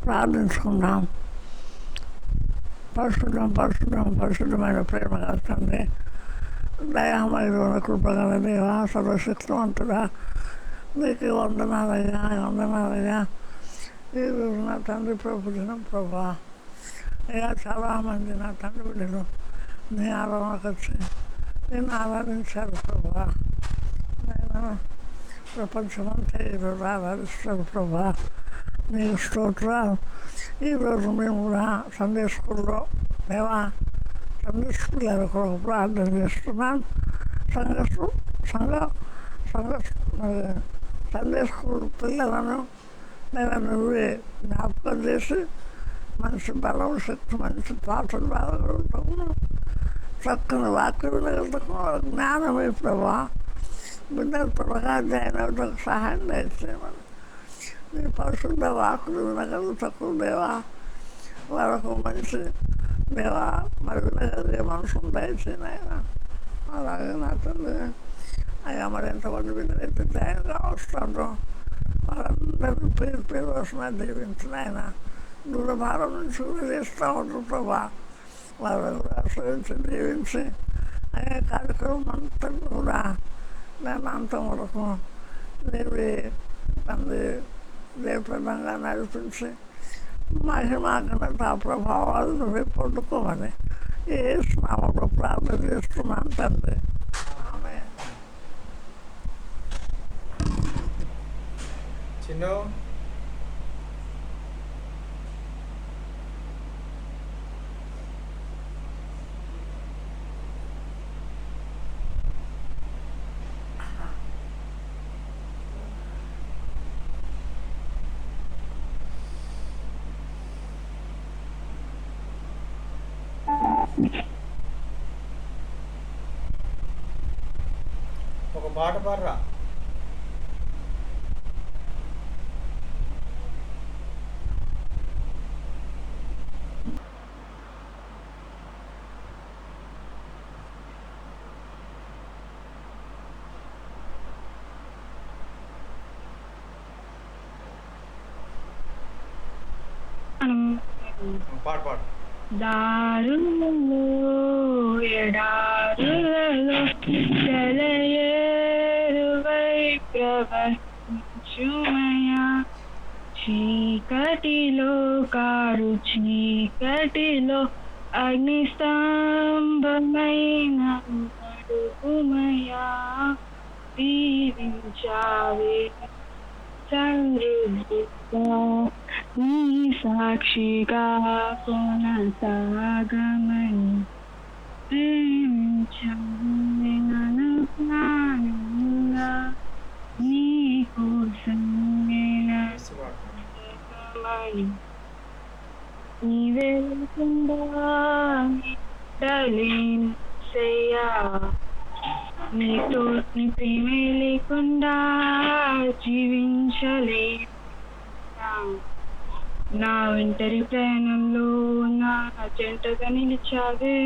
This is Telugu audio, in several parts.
ప్రార్థించుకుందాం. పరిశుద్ధమైన ప్రేమ తండ్రి, దయామయుడు కృపగల దేవ, సర్వశక్తివంతుడా, నీకు వందనాలయ్యా. ఈరోజు నా తండ్రి ప్రభుత్వం ప్రభా, అయ్యా చాలామంది నా తండ్రి బిడ్డలు నీ ఆరాధనకు వచ్చి నేను ఆరాధించారు ప్రభా. నేను ప్రపంచమంతా ఈరోజు ఆరాధిస్తారు ప్రభా. నీకు స్తోత్రాలు. ఈరోజు మేము కూడా సండే స్కూల్లో దేవా, సండే స్కూల్ కొరకు ప్రార్థన చేస్తున్నాను. సండే స్కూల్ పిల్లలను నేను నువ్వే జ్ఞాపకం చేసి మంచి బలం శక్తి, మంచి పాటలు బాగుంటాము, చక్కని వాక్యం వినగలుగుతాము, జ్ఞానమే ప్రభా. బిడ్డలు త్వరగా జాయిన్ సహాయం దయచేయమని నీ పరిశుద్ధ వాకులు వినగలుగుతాకు దేవా. వాళ్ళకు మంచి దేవా మరి వినగలిగే మనసు దయచేయన. అలాగే నా తండ్రి అయ్యా, మరి ఎంతమంది వినైతే జాయిన్గా వస్తాడో వాళ్ళందరూ పేరు వస్తున్నా దీవించిన ఆయన దూర భారం నుంచి కూడా చేస్తూ ఉంటారు ప్రభా. వాళ్ళని కూడా ఆశ్రయించి దీవించి అయ్యే కార్యక్రమం అంతా కూడా నేను అంతం వరకు నీవి తండ్రి జయప్రదంగా నడిపించి మహిమాఘనత ప్రభావాలు నువ్వే పొందుకోమని ఏ స్నామంలో ప్రార్థన చేస్తున్నాను తండ్రి. చిన్ను ఒక పాట పాడరా. పాడు దారులలో ఎడారులలో సెలయేరువై ప్రవహించుమయా, చీకటిలో కారు చీకటిలో అగ్నిస్తంభమైన నడుపుమయా, దీవించావే సమృద్ధిగా నీ సాక్షిగా కొనసాగమని, ప్రేమించావే నన్ను ప్రాణంగా, నీ కోసమే నడుమని, నీవే లేకుండా ఉండలేను సయ్యా, నీతో నీ ప్రేమే లేకుండా జీవించలేను. నా ఒంటరి ప్రయాణంలో నా జంటగా నిలిచావే,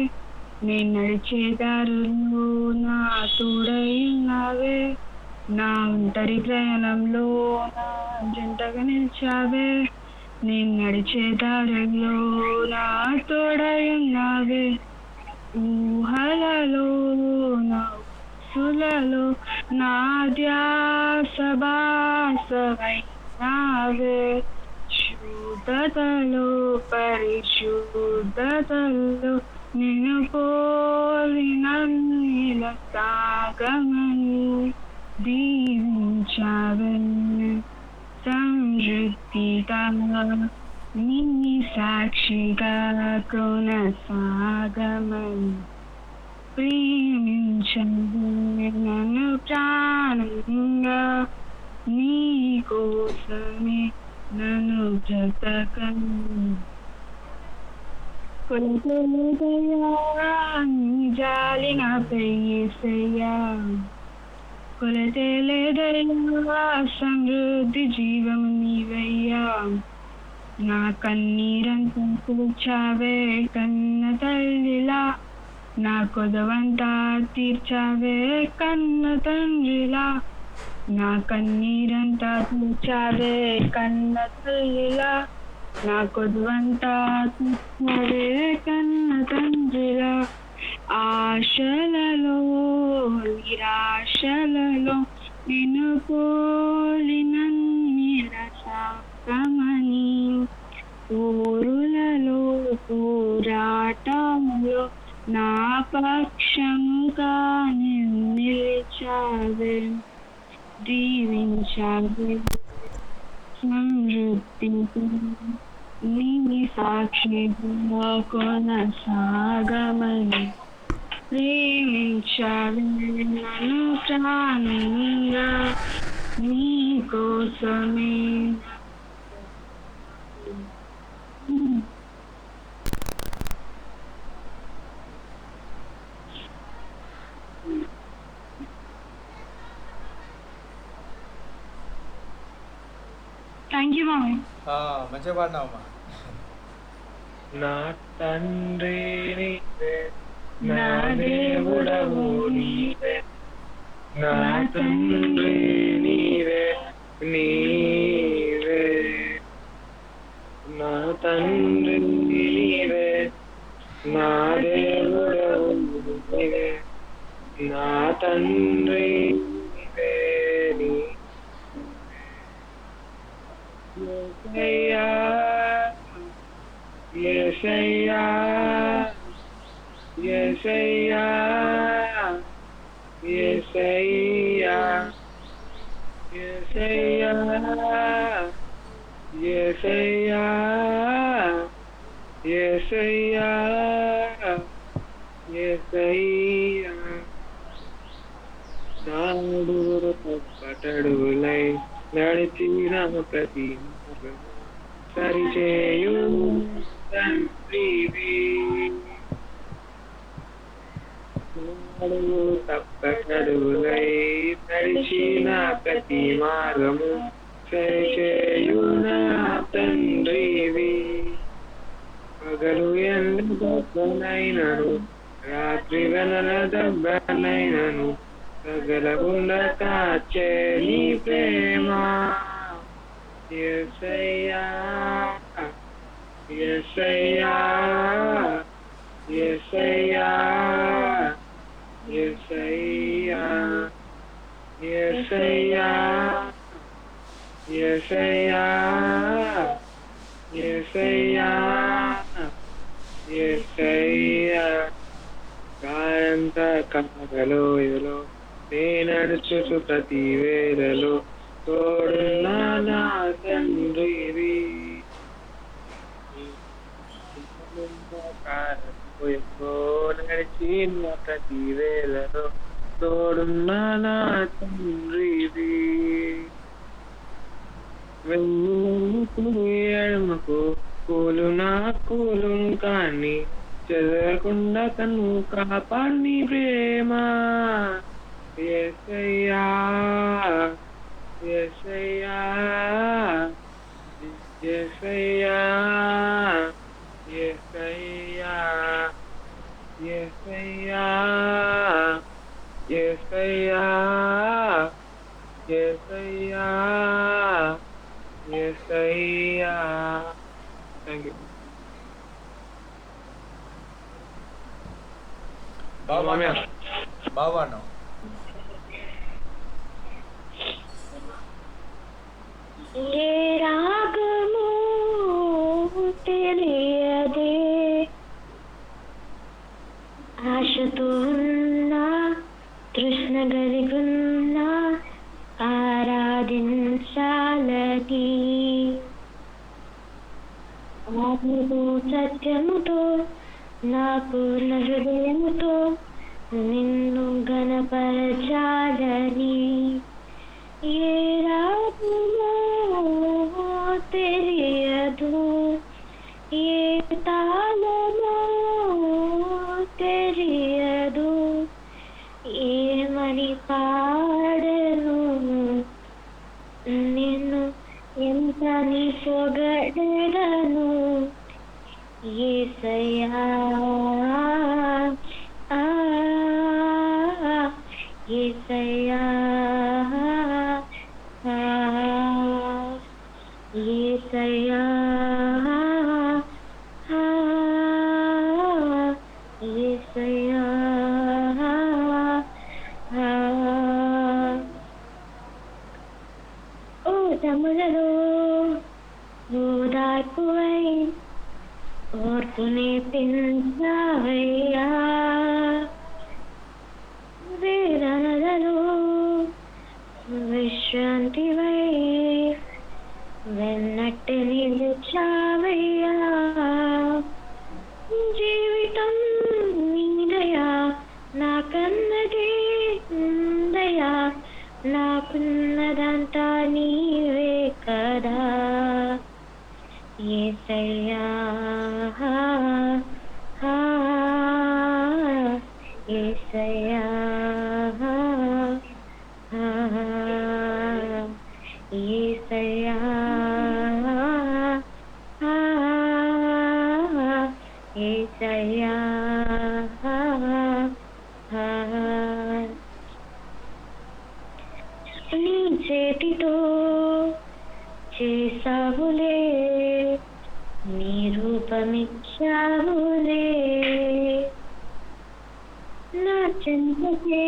నేను నడిచే దారుల్లో నా తోడై ఉన్నావే. నా ఒంటరి ప్రయాణంలో నా జంటగా నిలిచావే, నేను నడిచే దారుల్లో నా తోడై ఉన్నావే. ఊహలలో నా సులలో నా ధ్యాస బాసవైనావే, శుద్ధతలో పరిశుద్ధతలో నిన్ను పోలిన నీల సాగమని, దీవించావే సమృద్ధిగా నీ సాక్షిగా కొనసాగమని, ప్రేమించవే నన్ను ప్రాణంగా, నీ కోసమే నన్ను బ్రతకని, కొలతలేదయ్యా నీ జాలి నాపై యేసయ్యా, కొలతలేదయ్యా సమృద్ధి జీవము నీవయ్యా. నా కన్నీరంతా కూర్చావే కన్న తల్లిలా, నా కొదవంతా తీర్చావే కన్న తండ్రిలా, నా కన్నీరంతా తీర్చావే కన్న తల్లిలా, నా కొద్వంతా చూసినవే కన్న తండ్రిలా, ఆశలలో నిరాశలలో నిన్ను పోలినన్నిల సాకమని, ఊరులలో పోరాటంలో నా పక్షముగా నిలిచావే, దీవించావే సమృద్ధి నీ సాక్షిగా కొనసాగమని, ప్రేమించావే నన్ను ప్రాణంగా నీ కోసమే. థ్యాంక్ యూ మామయ్య. మంచిగా పాడినావమ్మా. నా తండ్రి నీవే, నా దేవుడవు నీవే, నా తండ్రి నీవే, నీవే నా తండ్రి నీవే, నా దేవుడవు నీవే, నా తండ్రి నీవే, యేసయ్యా యేసయ్యా యేసయ్యా యేసయ్యా యేసయ్యా యేసయ్యా యేసయ్యా యేసయ్యా నాడుగురు తప్పటడుగులై నడిచిన ప్రతి సరిచేయు తండ్రివి, నాడుగురు తప్పటడుగులై నడిచిన ప్రతి మార్గము సరిచేయు నా తండ్రివి. పగలు ఎండనైనను రాత్రి వెనల దెబ్బనైనను సగలగుండ కాచే నీ ప్రేమ. యేసయ్యా యేసయ్యా యేసయ్యా యేసయ్యా యేసయ్యా యేసయ్యా యేసయ్యా యేసయ్యా. కాయంత కమగలో ఇదిలో నేనడుచుచు ప్రతి వేళలో తోడున్నా నా తండ్రివి. నడిచిన ప్రతి వేళలో తోడున్నా నా తండ్రివి. ఎడమకు కూలు నా కూలు కానీ చెదరకుండా కన్ను కాపాడి ప్రేమ. యేసయ్యా యేసయ్యా యేసయ్యా యేసయ్యా యేసయ్యా యేసయ్యా యేసయ్యా యేసయ్యా. Thank you. బాగా పాడినావు. ఏ రాగము తెలియదే ఆశతో ఉన్నా తృష్ణ గలిగున్నా ఆరాధించాలని ఆత్మతో సత్యముతో నాకు హృదయముతో నిన్ను గణపరచాలని. ఏ రాగమో తెలియదు ఏ తాళమో తెలియదు ఏమని పాడను నిన్ను ఎంతని పొగడను. యేసయ్యా యేసయ్యా కష్టములలో ఓదార్పువై ఓర్పునే పెంచావయ్యా వేదనలలో విశ్రాంతివై వెన్నట్టు నిలిచావయ్యా జీవితం నీదయా నాకన్నదే ఉందయా నాకున్నదంతా నీవే కదా యేసయ్యా యేసయ్యా యేసయ్యా యేసయ్యా నీ చేతితో చేసావులే నీ రూపమిచ్చావులే నా చెంతకే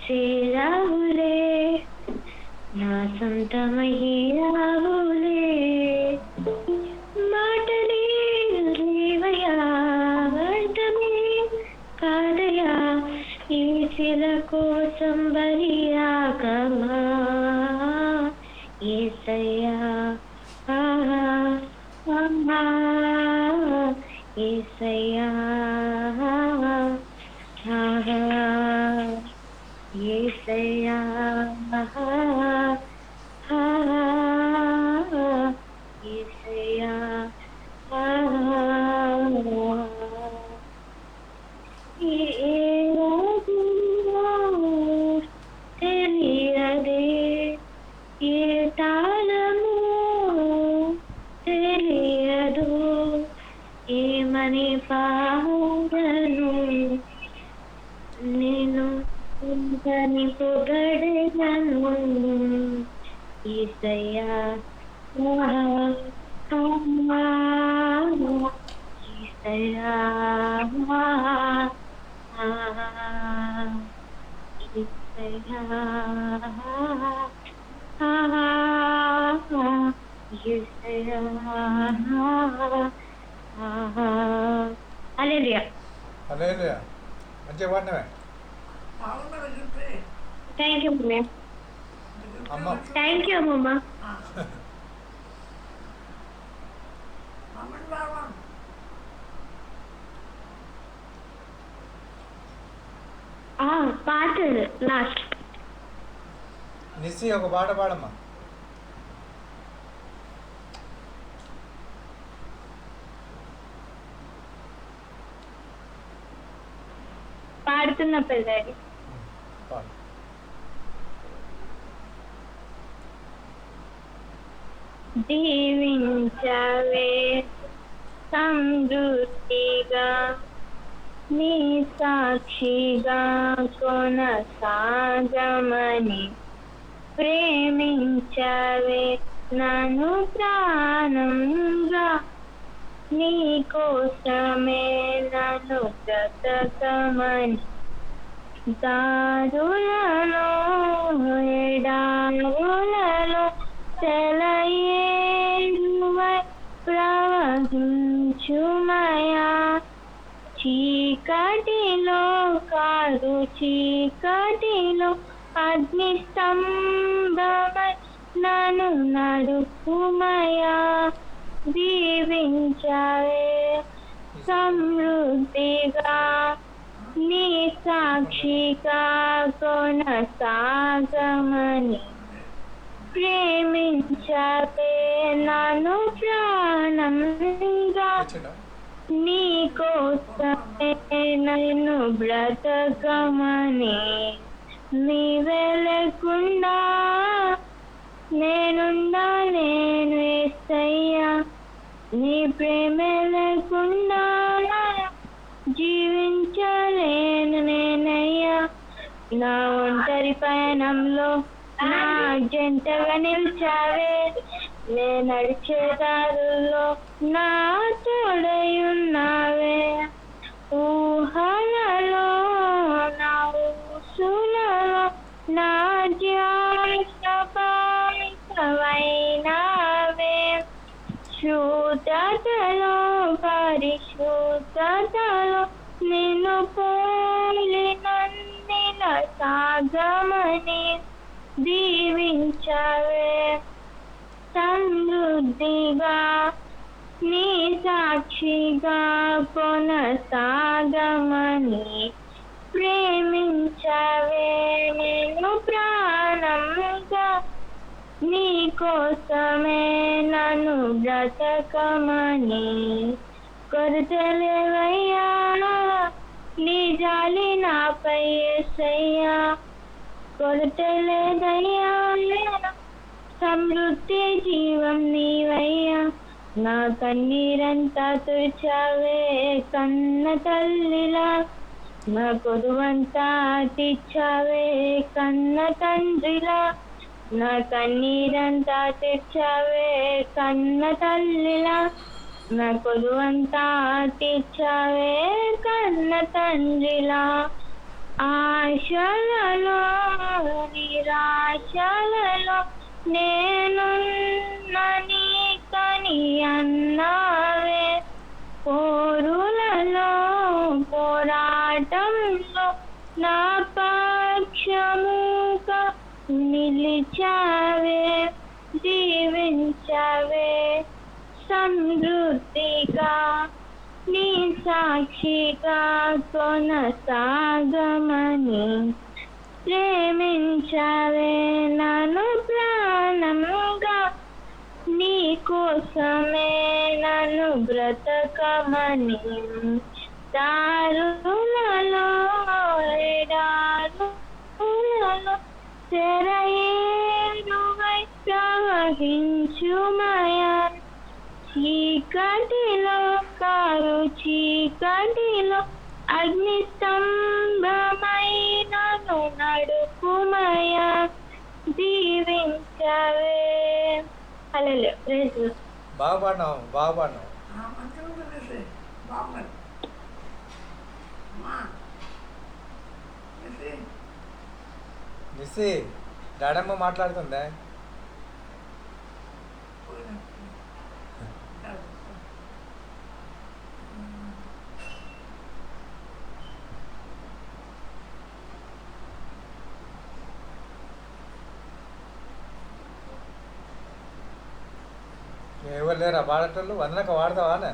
చేరావులే నా సొంతమయ్యావులే మాటలే లేవయా అర్థమే కాదయా ఈ శిల కోసం బలియాగమా యేసయ్యా యేసయ్యా యేసయ్యా యేసయ్యా తెలియదే ఏ తాళము తెలియదు ఏమని పాడను నేను ఇంతని పొగడను యేసయ్యా యేసయ్యా హల్లెలూయా హల్లెలూయా మంచిగా పాడినవే బాగుంటుంది థ్యాంక్ యూ మమ్మీ అమ్మ థ్యాంక్ యూ అమ్మమ్మ మమ్మల్ని బాగా పాటలు లాస్ట్ నిస్సి ఒక పాట పాడమ్మా పాడుతున్న పిల్లడి పాడు జీవించవే సమృద్ధిగా నీ సాక్షిగా కొనసాగమని ప్రేమించవే నన్ను ప్రాణంగా నీ కోసమే నన్ను బ్రతకమని దారులలో ఎడారులలో సెలయేరువై ప్రవహించుమయా చీకటిలో కాదు చీకటిలో అగ్ని స్తంభమై నన్ను నడుపుమయా దీవించవే సమృద్ధిగా నీ సాక్షిగా కొనసాగమని ప్రేమించవే నన్ను ప్రాణంగా నీ కోసమే నన్ను బ్రతకమని నీవే లేకుండా నేనుండా నేను యేసయ్యా నీ ప్రేమే లేకుండా జీవించలేను నేనయ్యా నా ఒంటరి పయనంలో నా జంటగా నిలిచావే నే నడిచే దారుల్లో నా తోడై ఉన్నావే ఊహలలో నా ఊసులలో నా ధ్యాస కథలో నిన్ను పోలి నన్నిల సాగమని దీవించవే సమృద్ధిగా నీ సాక్షిగా కొనసాగమని ప్రేమించవే నేను ప్రాణంగా నీ కోసమే నన్ను బ్రతకమని కొరతలేవయ్యా నీ జాలి నాపై యేసయ్యా కొరతలేదయ్యా సమృద్ధి జీవం నీవయ్యా నా కన్నీరంతా తుడిచావే కన్న తల్లిలా నా కొదువంతా తీర్చావే కన్న తండ్రిలా నా కన్నీరంతా తెచ్చావే కన్న తల్లిలా నా కొదువంతా తీర్చావే కన్న తండ్రిలా ఆశలలో నిరాశలలో నేను నీకని అన్నావే పోరులలో పోరాటంలో నా పక్షముగా నిలిచావే జీవించావే సమృద్ధిగా నీ సాక్షిగా కొనసాగమని ప్రేమించావే నన్ను ప్రాణంగా నీ కోసమే నన్ను బ్రతకమని దారులలో ఎడారులలో తెరయేరువై ప్రవహించుమయా చీకటిలో కారు చీకటిలో అగ్ని స్తంభమైనను నడుపుమయా దీవించవే హల్లెలూయా ప్రైజ్ లార్డ్. బాగా పాడినావు బాగా పాడినావు. మంచిగా ఉంటుంది బాగుంది అమ్మా మిస్సి డాడమ్మ మాట్లాడుతుందా? ఎవరు లేరా పాడేటోళ్ళు? వందనక వాడతావా?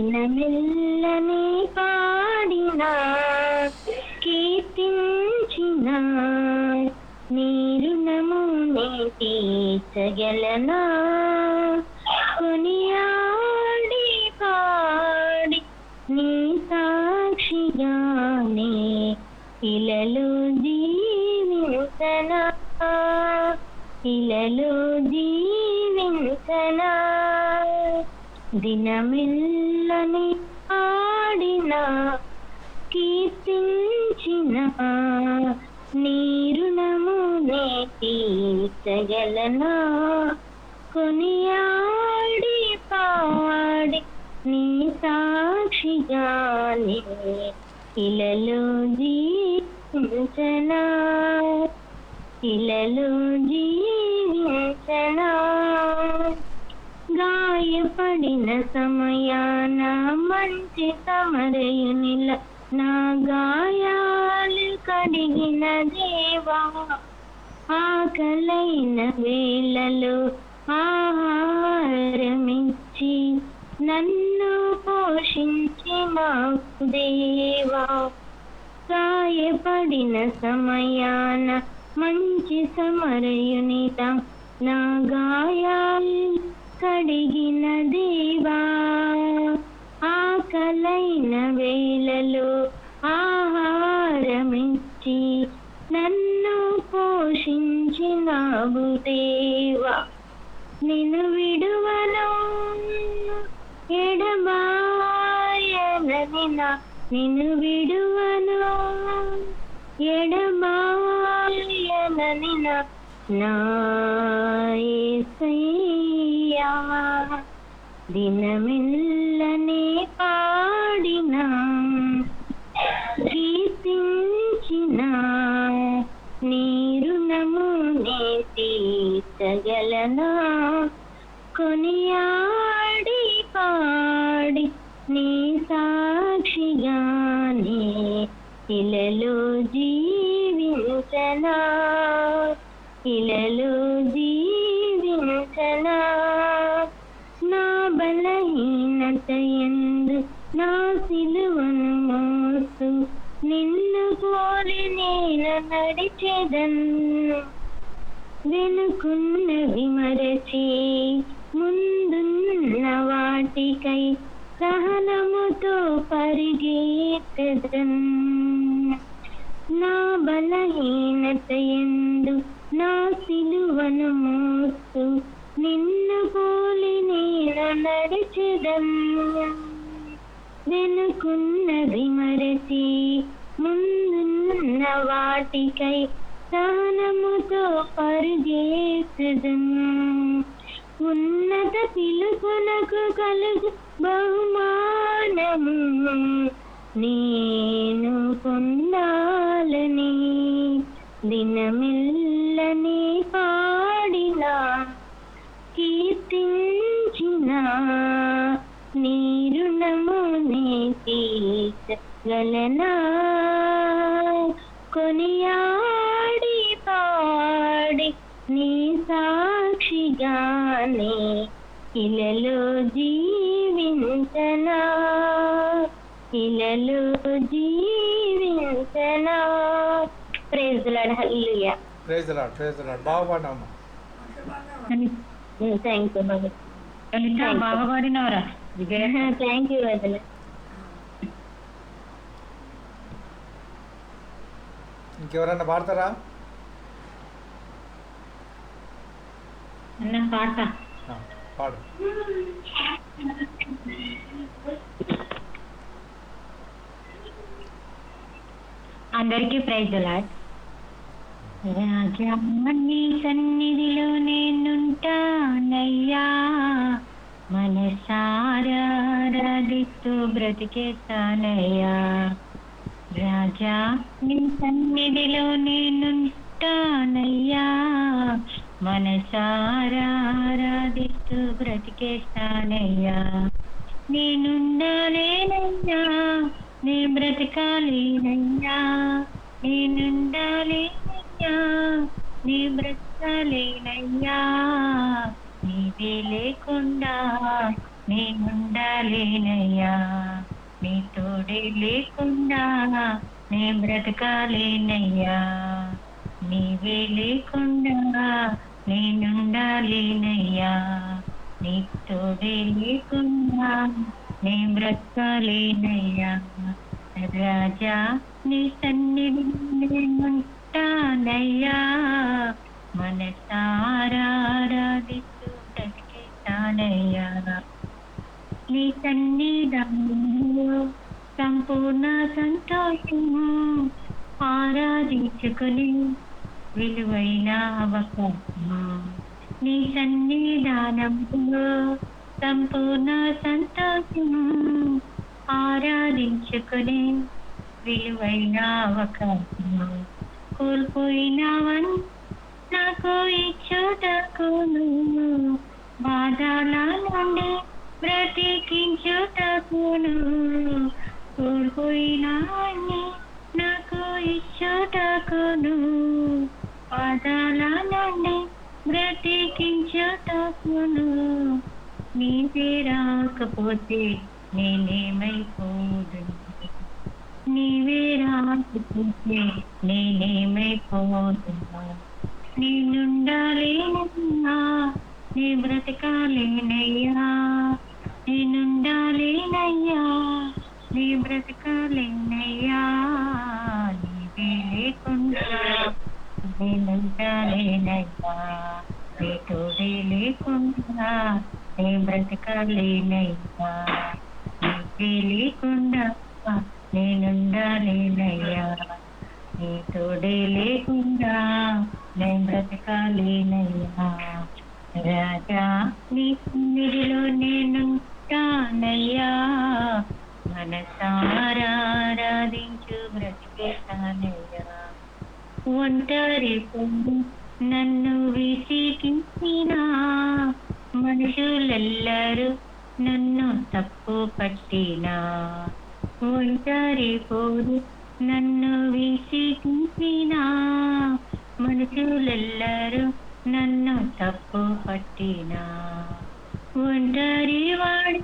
దినమెల్లని పాడిన కీర్తించిన నీ రుణము నే తీర్చగలనా కొనియాడి పాడి నీ సాక్షిగానే ఇలలో జీవించనా ఇలలో జీవించనా దినమిల్లని ఆడిన కీర్తించిన నీ రుణము నే తీర్చగలనా కొనియాడి పాడి నీ సాక్షిగానే ఇలలో జీవించనా ఇలలో జీవించనా గాయపడిన సమయాన మంచి సమరయునిల నా గాయాలు కడిగిన దేవా ఆకలైన వేళలో ఆహారమిచ్చి నన్ను పోషించిన దేవా గాయపడిన సమయాన మంచి సమరయునిత నా గాయాలు కడిగిన దేవా ఆకలైన వేళలో ఆహారమిచ్చి నన్ను పోషించినావు దేవా నిన్ను విడువను ఎడబాయనని నిన్ను విడువను ఎడబాయనని నా యేసయ్యా దినమెల్లనే పాడిన కీర్తించిన నీ రుణము నే తీర్చగలనా కొనియాడి పాడి నీ సాక్షిగానే ఇలలో జీవించనా ఇలలో జీవించనా నా బలహీనత యందు నా సిలువను మోస్తూ నిన్ను పోలి నేను నడిచెదను వెనుకున్నవి మరచి ముందున్న వాటికై సహనముతో పరిగెత్తెదను నా బలహీనత యందు నా సిలువను మోస్తూ నిన్ను పోలి నేను నడిచెదను వెనుకున్నది మరచి ముందున్న వాటికై సహనముతో పరిగెత్తెదను ఉన్నత పిలుపునకు కలుగు బహుమానము నేను పొందాలని దినమెల్లనే పాడినా కీర్తించిన నీ రుణము నే తీర్చగలనా కొనియాడి పాడి నీ సాక్షిగానే ఇలలో జీవించనా ఇలలో జీవించనా praise the lord hallelujah praise the lord బాగా పాడినావమ్మా. థ్యాంక్ యూ బాబు బాగా పాడినవరా థ్యాంక్ యూ వదిన ఇంకెవరన్నా పాడతారా? అన్న పాట పాడు. అందరికీ ప్రైజ్ ది లార్డ్. రాజా నీ సన్నిధిలో నేనుంటానయ్యా మనసారా ఆరాధిస్తూ బ్రతికేస్తానయ్యా రాజా నీ సన్నిధిలో నేనుంటానయ్యా మనసారా ఆరాధిస్తూ బ్రతికేస్తానయ్యా నేనుండాలేనయ్యా నీ బ్రతకాలేనయ్యా నేనుండాలేనయ్యా నీ బ్రతకాలేనయ్యా నీవే లేకుండా నేనుండాలేనయ్యా నీ తోడే లేకుండా నే బ్రతకాలేనయ్యా నీవే లేకుండా నేనుండాలేనయ్యా నీ తోడే లేకుండా నే బ్రతకాలేనయ్యా రాజా నీ సన్నిధి నేనుంటానయ్యా మనసారా ఆరాధిస్తూ బ్రతికేస్తానయ్యా నీ సన్నిధానంలో సంపూర్ణ సంతోషము ఆరాధించుకొని విలువైన అవకాశము నీ సన్నిధానంలో సంపూర్ణ సంతోషము ఆరాధించుకొని విలువైన అవకాశము కోల్పోయినవన్ నాకు ఇచ్చుటకును బాధల నుండి బ్రతికించుటకును కోల్పోయినవన్నీ నాకు ఇచ్చుటకును బాధల నుండి బ్రతికించుటకును నీవే రాకపోతే నేనేమైపోదును నీవే రాకపోతే నేనేమైపోదును నేనుండాలేనయ్యా నీ బ్రతకాలేనయ్యా నేనుండాలేనయ్యా నీ బ్రతకాలేనయ్యా నీవే లేకుండా నేనుండాలేనయ్యా నీ తోడే లేకుండా నే బ్రతకాలేనయ్యా నీవే లేకుండా నేనుండాలేనయ్యా నీ తోడే లేకుండా నే బ్రతకాలేనయ్యా రాజా నీ సన్నిధిలో నేను ఒంటరి పొందు నన్ను విసిగించిన మనుషులెల్లరూ నన్ను తప్పు పట్టిన ఒంటరి పోదు నన్ను విసిగించిన మనుషులెల్లరూ నన్ను తప్పు పట్టిన ఒంటరి వాడి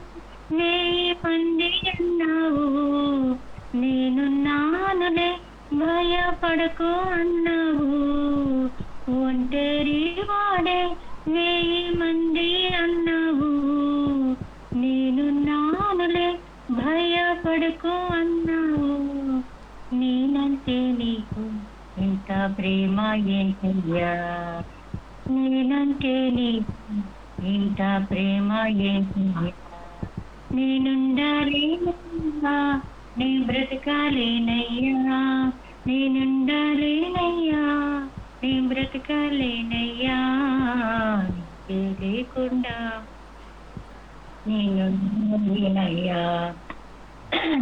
వేయి మంది అన్నావు నేను నానులే భయపడకు అన్నావు ఒంటరి వాడే వేయి మంది అన్నావు నేను నానులే భయపడకు అన్నావు నేనంటే నీకు ఇంత ప్రేమ ఏంటయ్యా నేనంటే నీకు ఇంత ప్రేమ ఏంటయ్యా నేనుండాలేనయ్యా నీ బ్రతకాలేనయ్యా నేనుండాలేనయ్యా నీ బ్రతకాలేనయ్యా నీకే లేకుండా నేనుండాలేనయ్యా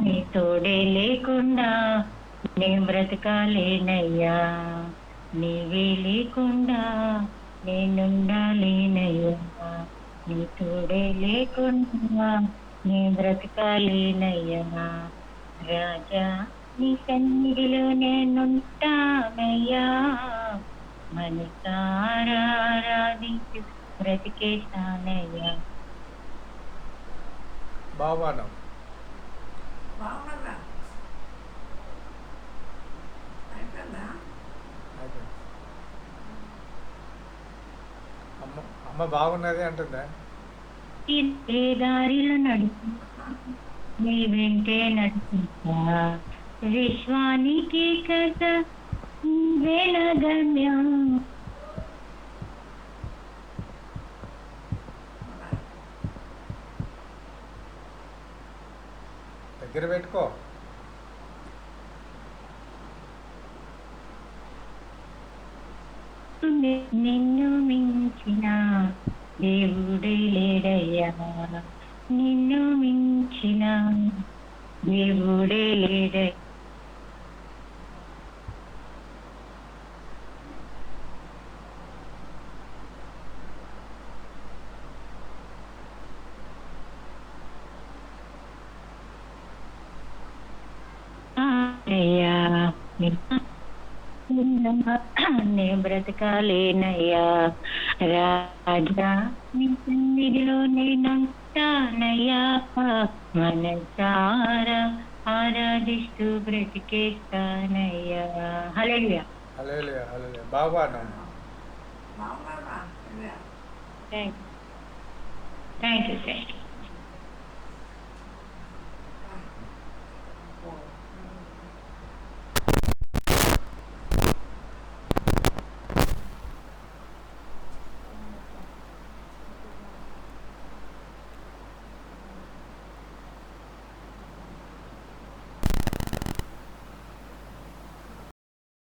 నీ తోడే లేకుండా నే బ్రతకాలేనయ్యా నీవే లేకుండా నేనుండాలేనయ్యా నీ తోడే లేకుండా నీ బ్రతకాలేనయ్యా రాజా నీ సన్నిధిలో నేనుంటానయ్యా మనసారా ఆరాధించు బ్రతికేస్తానయ్యా బాగా పాడినావు. బాగున్నదా అయిపోయిందా అయిపోయింది. అమ్మ బాగున్నది అంటుందా? ఏ దారిలో నడుపు నీ వెంటే నడుపుతా విశ్వానికి కదా వేళగమ్యం దగ్గర పెట్టుకో. నిన్ను మించిన దేవుడే లేడయ్యా నిన్ను మించిన దేవుడే లేడయ్యా నే బ్రతకాలేనయ్యా రాజా నీ సన్నిధిలో నేనుంటానయ్యా మనసారా ఆరాధిస్తూ బ్రతికేస్తానయ్యా హల్లెలూయా హల్లెలూయా హల్లెలూయా. బాగా పాడినావు. బాగున్నదా థ్యాంక్ యూ సార్